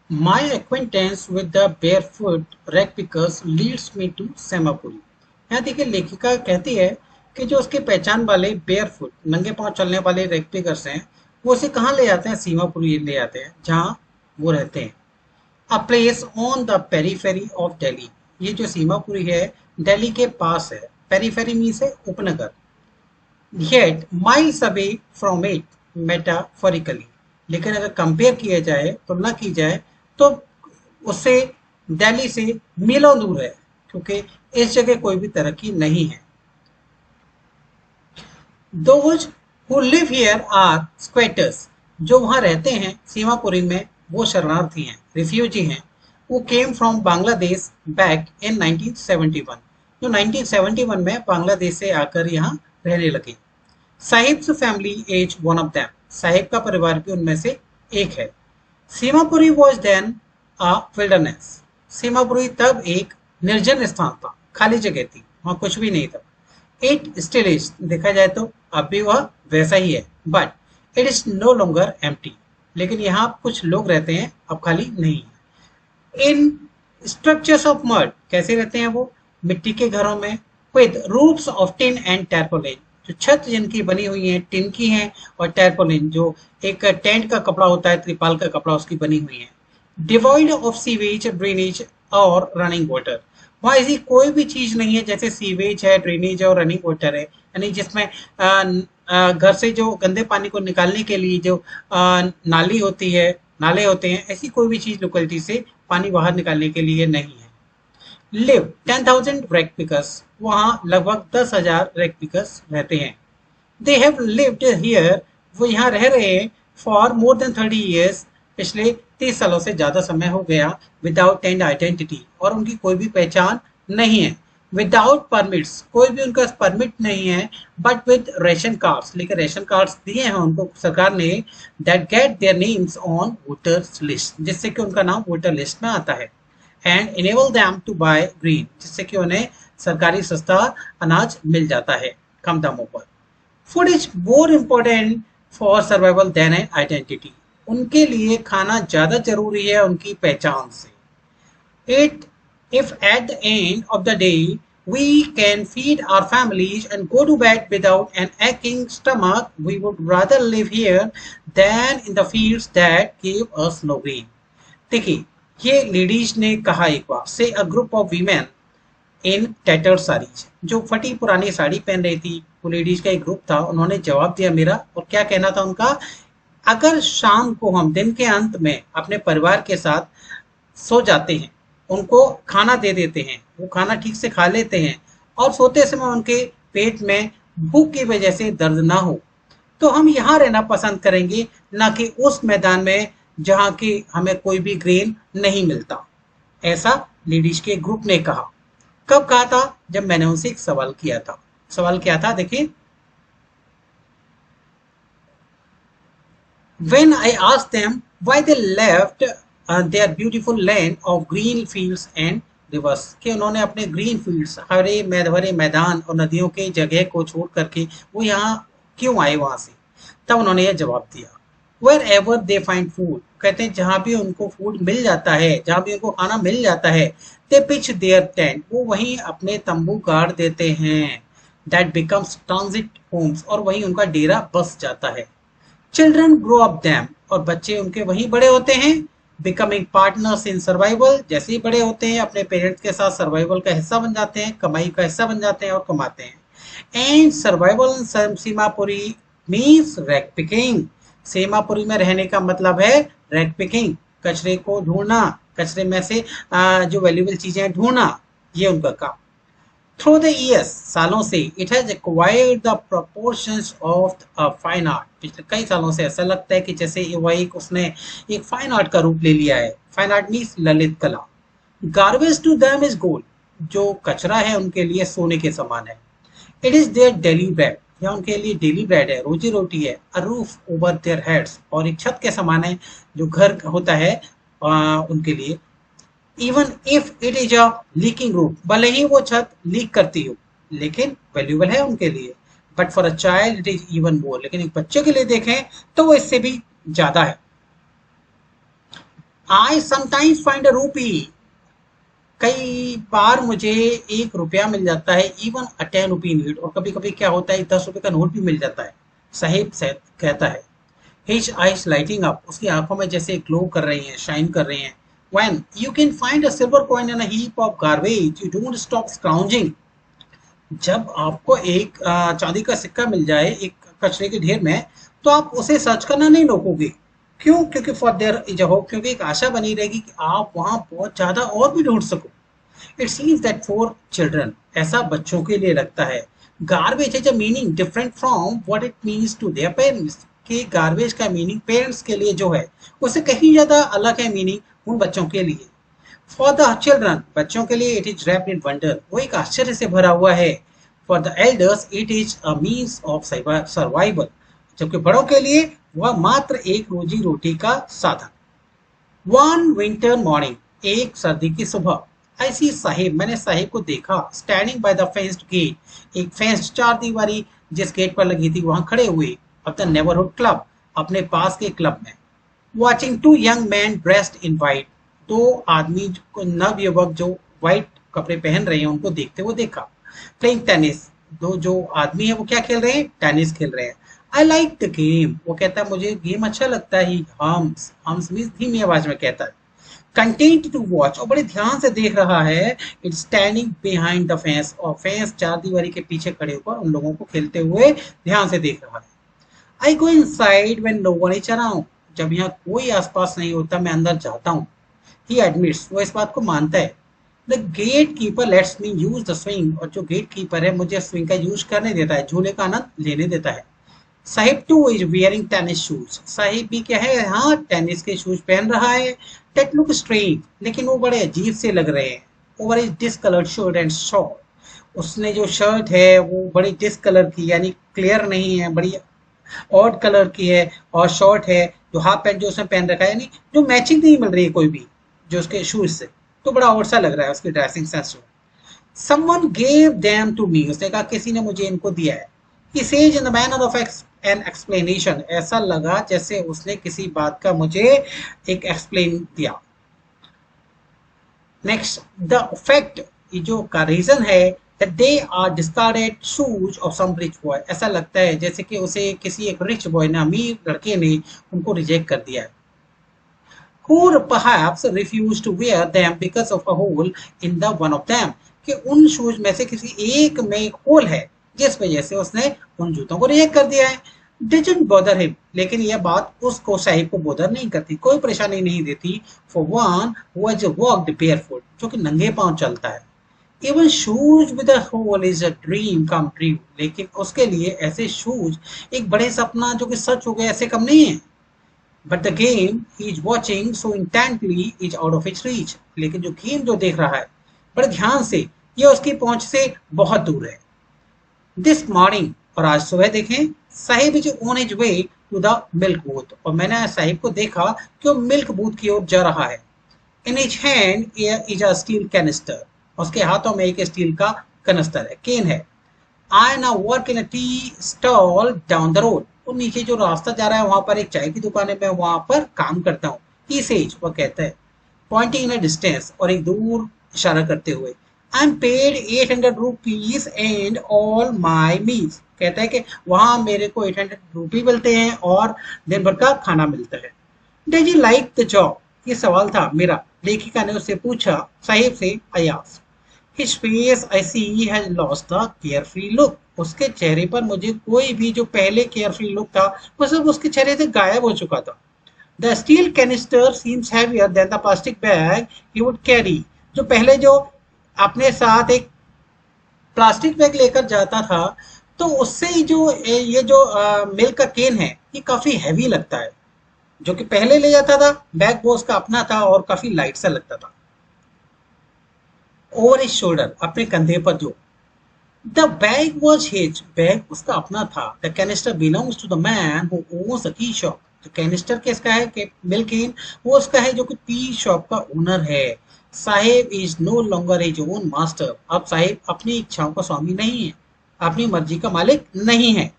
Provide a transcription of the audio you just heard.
My acquaintance with the barefoot rag pickers leads me to सेमापुरी। यहाँ देखिए लेखिका कहती है कि जो उसके पहचान वाले बेयरफुट नंगे पांव चलने वाले रैग पिकर्स हैं वो उसे कहाँ ले जाते हैं, सीमापुरी ले जाते हैं जहाँ वो रहते हैं। A place on the periphery of Delhi. ये जो सीमापुरी है दिल्ली के पास है। पेरीफेरी मीन्स है उपनगर। Yet miles away from it metaphorically. लेकिन अगर कंपेयर किया जाए, तुलना की जाए तो उससे दिल्ली से मीलों दूर है, क्योंकि इस जगह कोई भी तरक्की नहीं है। Those who live here are squatters. जो वहां रहते हैं सीमापुरी में वो शरणार्थी हैं, रिफ्यूजी हैं। वो came from Bangladesh back in 1971। जो 1971 में बांग्लादेश से आकर यहाँ रहने लगे। Sahib's family is one of them. Sahib का परिवार भी उनमें से एक है। Seemapuri was then a wilderness. Seemapuri तब एक निर्जन स्थान था, खाली जगह थी, वहां कुछ भी नहीं था। It still is. देखा जाए तो अब भी वह वैसा ही है, but it is no longer empty. लेकिन यहाँ कुछ लोग रहते हैं, अब खाली नहीं है। In structures of mud. कैसे रहते हैं वो? मिट्टी के घरों में। With roofs of tin and tarpaulin. जो छत जिनकी बनी हुई है टिन की है, और टैरपोलिन जो एक टेंट का कपड़ा होता है, त्रिपाल का कपड़ा, उसकी बनी हुई है। डिवॉइड ऑफ सीवेज, ड्रेनेज और रनिंग वाटर। वहाँ ऐसी कोई भी चीज नहीं है जैसे सीवेज है, ड्रेनेज है और रनिंग वाटर है, यानी जिसमें घर से जो गंदे पानी को निकालने के लिए जो नाली होती है, नाले होते हैं, ऐसी कोई भी चीज लोकेलिटी से पानी बाहर निकालने के लिए नहीं है। Live 10,000 rag pickers. वहाँ लगभग 10,000 रैग पिकर्स रहते हैं। They have lived here. वो यहाँ रह रहे हैं फॉर मोर देन 30 ईयर्स। पिछले 30 सालों से ज्यादा समय हो गया। Without and identity. और उनकी कोई भी पहचान नहीं है। Without permits. कोई भी उनका परमिट नहीं है। But with ration cards. लेकिन रेशन कार्ड्स दिए हैं उनको सरकार ने। That get their names on voters list. जिससे कि उनका नाम वोटर लिस्ट में आता है। And enable them to buy grain. जिससे कि उन्हें सरकारी सस्ता अनाज मिल जाता है कम दामों पर। Food is more important for survival than an identity. उनके लिए खाना ज्यादा जरूरी है उनकी पहचान से। It if at the end of the day we can feed our families and go to bed without an aching stomach, we would rather live here than in the fields that give us no grain. देखिए, ये ladies ने कहा एक बार से a group of women in tattered saris. जो फटी पुरानी साड़ी पहन रही थी, वो लेडीज का एक ग्रुप था। उन्होंने जवाब दिया मेरा, और क्या कहना था उनका? अगर शाम को हम दिन के अंत में अपने परिवार के साथ सो जाते हैं, उनको खाना दे देते हैं, वो खाना ठीक से खा लेते हैं, और सोते समय उनके पेट में भूख की वजह से दर्द ना हो, तो हम यहाँ रहना पसंद करेंगे, ना कि उस मैदान में जहाँ की हमें कोई भी ग्रेन नहीं मिलता। ऐसा लेडीज के ग्रुप ने कहा। कब कहा था? जब मैंने उनसे एक सवाल किया था। सवाल क्या था? देखिए, when I asked them why they left their beautiful land of green fields and rivers, कि उन्होंने अपने ग्रीन फील्ड्स, हरे भरे मैदान और नदियों के जगह को छोड़ करके वो यहाँ क्यों आए वहां से, तब उन्होंने यह जवाब दिया। Wherever they find food. कहते हैं जहां भी उनको फूड मिल जाता है, जहां भी उनको खाना मिल जाता है, दे पिच देयर टेंट। वो वहीं अपने तंबू गाड़ देते हैं। That becomes transit homes. और वहीं उनका डेरा बस जाता है। Children grow up them. और बच्चे उनके वहीं बड़े होते हैं। Becoming partners in survival. जैसे ही बड़े होते हैं अपने पेरेंट्स के साथ सर्वाइवल का हिस्सा बन जाते हैं, कमाई का हिस्सा बन जाते हैं और कमाते हैं। And survival Seemapuri means rag picking. Seemapuri में रहने का मतलब है रैग पिकिंग, कचरे को ढूंढना, कचरे में से जो वैल्यूबल चीजें ढूंढना, ये उनका काम। थ्रू द ईयर्स, सालों से, it has acquired the proportions of a fine art. पिछले कई सालों से ऐसा लगता है कि जैसे वह एक उसने एक फाइन आर्ट का रूप ले लिया है। फाइन आर्ट मीन्स ललित कला। Garbage to them is gold. जो कचरा है उनके लिए सोने के समान है। It is their daily bread. या उनके लिए डेली ब्रेड है, रोजी रोटी है। A roof over their heads. और एक छत के समान है जो घर होता है उनके लिए। Even if it is a leaking roof. भले ही वो छत लीक करती हो, लेकिन वैल्यूबल है उनके लिए। But for a child it is even more. लेकिन एक बच्चे के लिए देखें तो वो इससे भी ज्यादा है। आई समटाइम्स फाइंड अ रूपी, कई बार मुझे 1 रुपया मिल जाता है, इवन अ 10 रुपी नोट, और कभी कभी क्या होता है 10 रुपए का नोट भी मिल जाता है। साहिब कहता है, हिज आइज लाइटिंग अप, उसकी आंखों में जैसे ग्लो कर रही हैं, शाइन कर रही हैं। When you can find a silver coin in a heap of garbage you don't stop scrounging, जब आपको एक चांदी का सिक्का मिल जाए एक कचरे के ढेर में, तो आप उसे सर्च करना नहीं रोकोगे। क्यों? क्योंकि for their is a hope, क्योंकि एक आशा बनी रहेगी कि आप वहां बहुत ज्यादा और भी ढूंढ सको। It seems that for children, ऐसा बच्चों के लिए लगता है, garbage has a meaning different from what it means to their parents, कि गार्बेज का मीनिंग पेरेंट्स के लिए जो है उससे कहीं ज्यादा अलग है मीनिंग उन बच्चों के लिए। फॉर द चिल्ड्रन, बच्चों के लिए it is wrapped in wonder, वो एक आश्चर्य से भरा हुआ है। For the elders it is a means of survival, जबकि बड़ों के लिए वह मात्र एक रोजी रोटी का साधन। वन विंटर मॉर्निंग, एक सर्दी की सुबह, ऐसी साहिब, मैंने साहिब को देखा, standing by the fenced gate, एक फेंस्ड चार दीवारी जिस गेट पर लगी थी वहां खड़े हुए, ऑफ द नेबरहुड क्लब, अपने पास के क्लब में। Watching two young man dressed in white, दो आदमी को नव युवक जो व्हाइट कपड़े पहन रहे हैं उनको देखते हुए देखा। प्लेइंग टेनिस, दो जो आदमी है वो क्या खेल रहे हैं? टेनिस खेल रहे हैं। आई लाइक द गेम, वो कहता है मुझे गेम अच्छा लगता है। हम्स, हम्स मीन्स धीमी आवाज में कहता है। कंटेंट टू वॉच, और बड़े ध्यान से देख रहा है। It's standing behind the fence, और फेंस चार दीवारी के पीछे खड़े होकर उन लोगों को खेलते हुए ध्यान से देख रहा है। I go inside when no one is around, जब यहाँ कोई आसपास नहीं होता मैं अंदर जाता हूँ। ही एडमिट्स, वो इस बात को मानता है। The gate keeper lets me use the swing, और जो गेट कीपर है मुझे स्विंग का यूज करने देता है, झूले का आनंद लेने देता है। Sahib two is wearing tennis shoes, Sahib भी क्या है, हाँ टेनिस के शूज पहन रहा है। दैट लुक स्ट्रेंज, लेकिन वो बड़े अजीब से लग रहे हैं। Over is discoloured shirt and short, उसने जो शर्ट है वो बड़ी डिसकलर की, यानी क्लियर नहीं है, बड़ी ऑड कलर की है। और शॉर्ट है, जो हाफ पैंट जो उसने पहन रखा है, यानी जो मैचिंग नहीं मिल रही है कोई भी जो उसके शूज से, तो बड़ा और सा लग रहा है उसकी dressing sense. Someone gave them to me, उसने कहा किसी ने मुझे इनको दिया है। He says in the manner of an explanation, ऐसा लगा जैसे उसने किसी बात का मुझे एक एक्सप्लेन दिया। नेक्स्ट, द फैक्ट, ये जो का रीजन है, that they are discarded shoes of some rich boy, ऐसा लगता है जैसे कि उसे किसी एक रिच बॉय ने, अमीर लड़के ने उनको रिजेक्ट कर दिया है। who perhaps refused to wear them because of a hole in the one of them, कि उन शूज में से किसी एक में एक होल है जिस वजह से उसने उन जूतों को रिजेक्ट कर दिया है। Didn't bother him, लेकिन यह बात उसको साहिब को बोदर नहीं करती, कोई परेशानी नहीं देती। For one who has walked barefoot, जो कि नंगे पांव चलता है। Even shoes with a hole is a dream come true, लेकिन उसके लिए ऐसे शूज एक बड़े सपना जो कि सच हो गए ऐसे कम नहीं है। But the game he is watching so intently is out of his reach, लेकिन जो गेम जो देख रहा है बड़े ध्यान से, ये उसकी पहुंच से बहुत दूर है। दिस मॉर्निंग, और आज सुबह देखें, Sahib is on his way to the milk booth, और मैंने साहिब को देखा कि वो मिल्क बूथ की ओर जा रहा है। In his hand is a steel canister, उसके हाथों में एक स्टील का कनस्तर है, केन है। I now work in a tea stall down the road, और नीचे जो रास्ता जा रहा है वहां पर एक चाय की दुकान है, मैं वहां पर काम करता हूँ। ही सेज, वो कहता है, पॉइंटिंग इन अ डिस्टेंस, और एक दूर इशारा करते हुए। I am paid 800 rupees and all my meals, कहता है कि वहां मेरे को 800 रुपी मिलते हैं और दिन भर का खाना मिलता है। Does you like the job, ये सवाल था मेरा, लेखिका ने उससे पूछा, साहिब से। I asked. His face I see has lost the carefree look, उसके चेहरे पर मुझे कोई भी जो पहले केयरफ्री लुक था वो सब उसके चेहरे से गायब हो चुका था। The steel canister seems heavier than the plastic bag he would carry, जो पहले जो अपने साथ एक प्लास्टिक बैग लेकर जाता था, तो उससे ही जो ये जो मिल्क का केन है ये काफी हैवी लगता है। जो कि पहले ले जाता था बैग वो उसका अपना था और काफी लाइट सा लगता था। ओवर हिज शोल्डर, अपने कंधे पर जो। The bag was his, bag उसका अपना था। The canister belongs to the man who owns a tea shop, जो कैनिस्टर किसका है कि मिल्क केन, वो उसका है जो कि टी शॉप का ओनर है। Sahib is no longer his own master, अब साहिब अपनी इच्छाओं का स्वामी नहीं है, अपनी मर्जी का मालिक नहीं है।